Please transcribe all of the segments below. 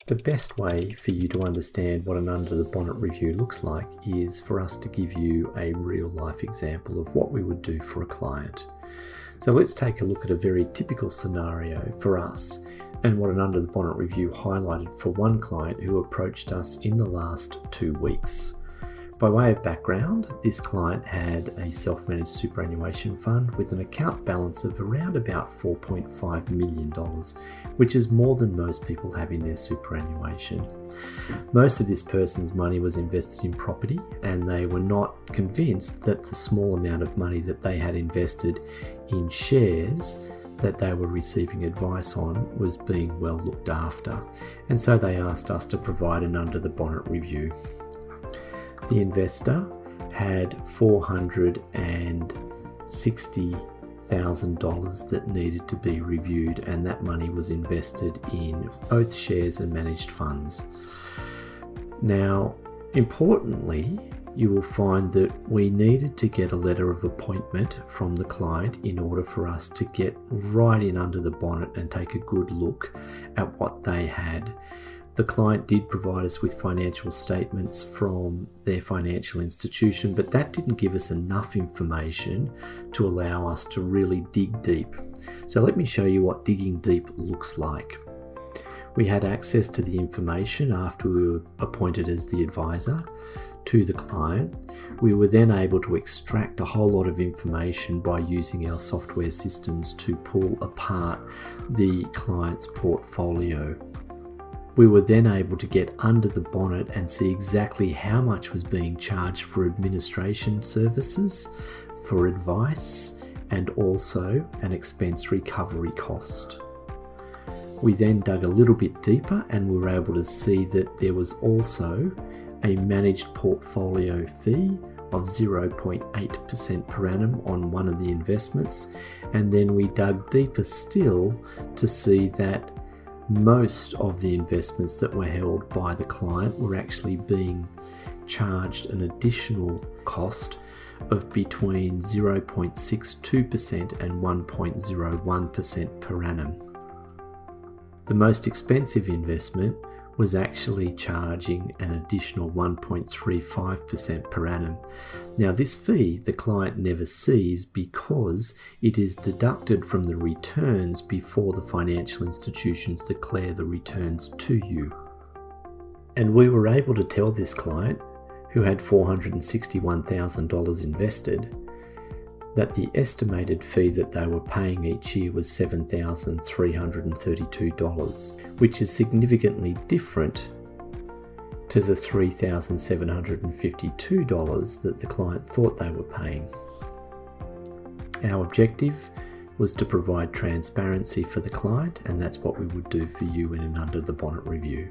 The best way for you to understand what an under the bonnet review looks like is for us to give you a real life example of what we would do for a client. So let's take a look at a very typical scenario for us and what an under the bonnet review highlighted for one client who approached us in the last 2 weeks. By way of background, this client had a self-managed superannuation fund with an account balance of around about $4.5 million, which is more than most people have in their superannuation. Most of this person's money was invested in property, and they were not convinced that the small amount of money that they had invested in shares that they were receiving advice on was being well looked after. And so they asked us to provide an under the bonnet review. The investor had $460,000 that needed to be reviewed, and that money was invested in both shares and managed funds. Now, importantly, you will find that we needed to get a letter of appointment from the client in order for us to get right in under the bonnet and take a good look at what they had. The client did provide us with financial statements from their financial institution, but that didn't give us enough information to allow us to really dig deep. So let me show you what digging deep looks like. We had access to the information after we were appointed as the advisor to the client. We were then able to extract a whole lot of information by using our software systems to pull apart the client's portfolio. We were then able to get under the bonnet and see exactly how much was being charged for administration services, for advice, and also an expense recovery cost. We then dug a little bit deeper and we were able to see that there was also a managed portfolio fee of 0.8% per annum on one of the investments. And then we dug deeper still to see that most of the investments that were held by the client were actually being charged an additional cost of between 0.62% and 1.01% per annum. The most expensive investment was actually charging an additional 1.35% per annum. Now, this fee the client never sees because it is deducted from the returns before the financial institutions declare the returns to you. And we were able to tell this client, who had $461,000 invested, that the estimated fee that they were paying each year was $7,332, which is significantly different to the $3,752 that the client thought they were paying. Our objective was to provide transparency for the client, and that's what we would do for you in an under the bonnet review.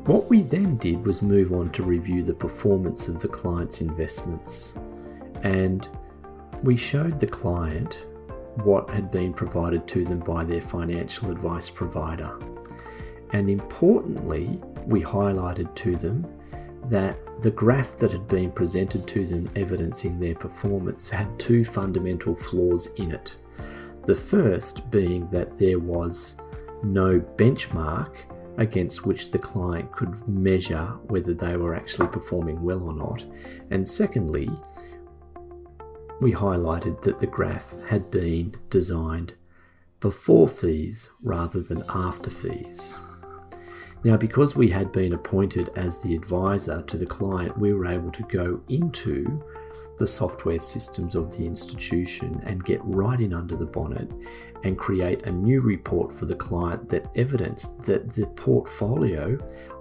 What we then did was move on to review the performance of the client's investments. And we showed the client what had been provided to them by their financial advice provider. And importantly, we highlighted to them that the graph that had been presented to them evidencing their performance had 2 fundamental flaws in it. The first being that there was no benchmark against which the client could measure whether they were actually performing well or not. And secondly, we highlighted that the graph had been designed before fees rather than after fees. Now, because we had been appointed as the advisor to the client, we were able to go into the software systems of the institution and get right in under the bonnet and create a new report for the client that evidenced that the portfolio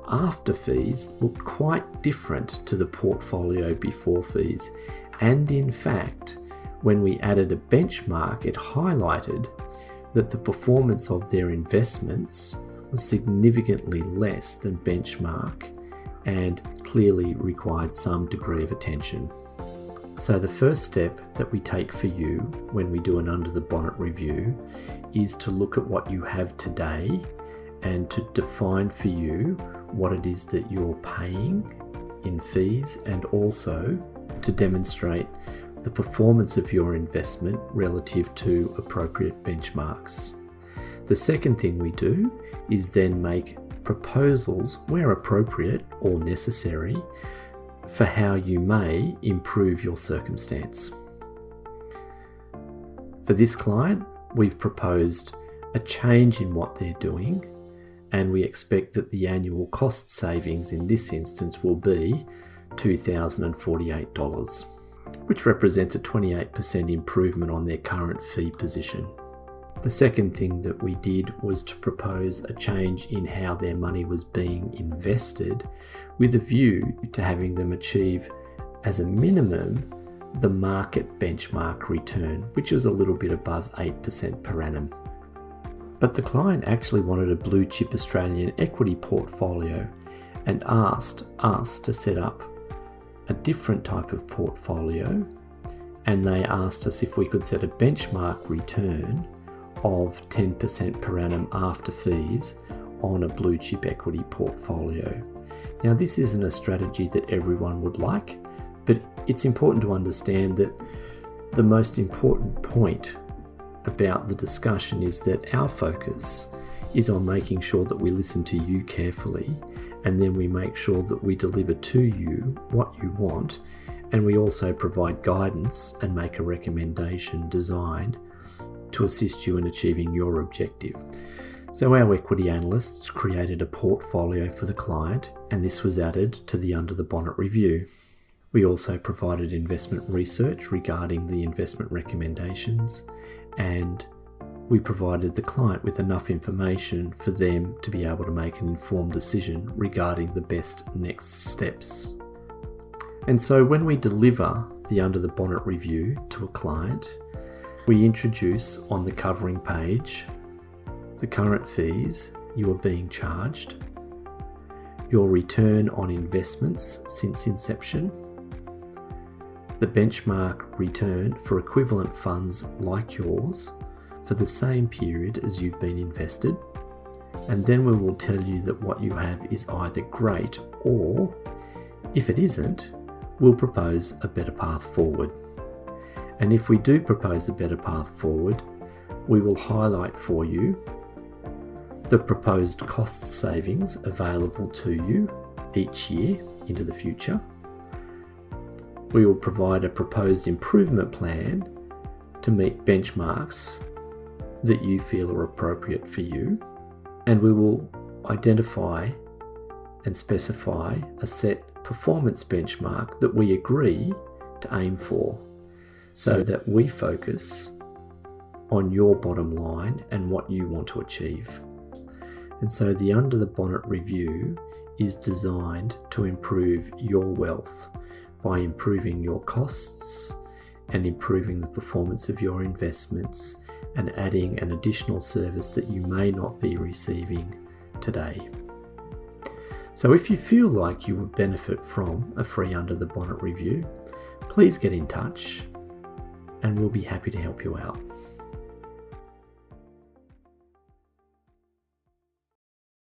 after fees looked quite different to the portfolio before fees. And in fact, when we added a benchmark, it highlighted that the performance of their investments was significantly less than benchmark and clearly required some degree of attention. So the first step that we take for you when we do an under the bonnet review is to look at what you have today and to define for you what it is that you're paying in fees, and also to demonstrate the performance of your investment relative to appropriate benchmarks. The second thing we do is then make proposals where appropriate or necessary for how you may improve your circumstance. For this client, we've proposed a change in what they're doing, and we expect that the annual cost savings in this instance will be $2,048, which represents a 28% improvement on their current fee position. The second thing that we did was to propose a change in how their money was being invested, with a view to having them achieve as a minimum the market benchmark return, which is a little bit above 8% per annum. But the client actually wanted a blue chip Australian equity portfolio and asked us to set up a different type of portfolio, and they asked us if we could set a benchmark return of 10% per annum after fees on a blue chip equity portfolio. Now, this isn't a strategy that everyone would like, but it's important to understand that the most important point about the discussion is that our focus is on making sure that we listen to you carefully, and then we make sure that we deliver to you what you want, and we also provide guidance and make a recommendation designed to assist you in achieving your objective. So our equity analysts created a portfolio for the client, and this was added to the Under the Bonnet review. We also provided investment research regarding the investment recommendations, and we provided the client with enough information for them to be able to make an informed decision regarding the best next steps. And so when we deliver the Under the Bonnet review to a client, we introduce on the covering page the current fees you are being charged, your return on investments since inception, the benchmark return for equivalent funds like yours for the same period as you've been invested, and then we will tell you that what you have is either great, or if it isn't, we'll propose a better path forward. And if we do propose a better path forward, we will highlight for you the proposed cost savings available to you each year into the future. We will provide a proposed improvement plan to meet benchmarks that you feel are appropriate for you, and we will identify and specify a set performance benchmark that we agree to aim for, so that we focus on your bottom line and what you want to achieve. And so the Under the Bonnet review is designed to improve your wealth by improving your costs and improving the performance of your investments, and adding an additional service that you may not be receiving today. So if you feel like you would benefit from a free Under the Bonnet review, please get in touch and we'll be happy to help you out.